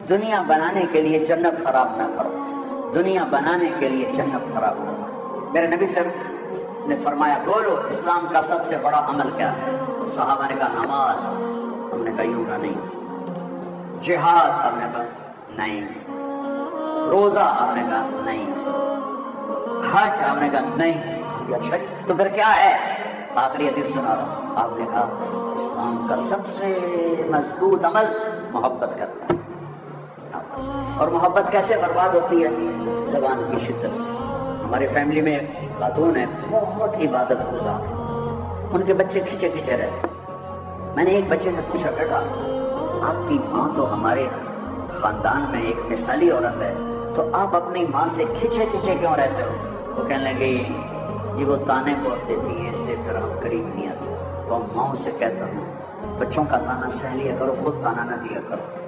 دنیا بنانے کے لیے جنت خراب نہ کرو، دنیا بنانے کے لیے جنت خراب نہ کرو۔ میرے نبی صاحب نے فرمایا بولو اسلام کا سب سے بڑا عمل کیا ہے؟ صحابہ نے کہا نماز، ہم نے کہا یوں نہ نہیں، جہاد ہم نے کہا نہیں، روزہ آپ نے کہا نہیں، حج آپ نے کہا نہیں، اچھا تو پھر کیا ہے؟ آخری حدیث سنا رہا ہوں، آپ نے کہا اسلام کا سب سے مضبوط عمل محبت کرنا ہے۔ اور محبت کیسے برباد ہوتی ہے؟ زبان کی شدت سے۔ ہماری فیملی میں ایک خاتون ہے، بہت عبادت گزار ہے، ان کے بچے کھچے کھچے رہتے ہیں۔ میں نے ایک بچے سے پوچھا بیٹا آپ کی ماں تو ہمارے خاندان میں ایک مثالی عورت ہے، تو آپ اپنی ماں سے کھچے کھچے کیوں رہتے ہو؟ وہ کہنے لگے جی وہ تانے بہت دیتی ہیں اس لیے پھر ہم قریب نہیں آتے۔ تو ماں سے کہتا ہوں بچوں کا تانا سہ لیا کرو، خود تانا نہ دیا کرو۔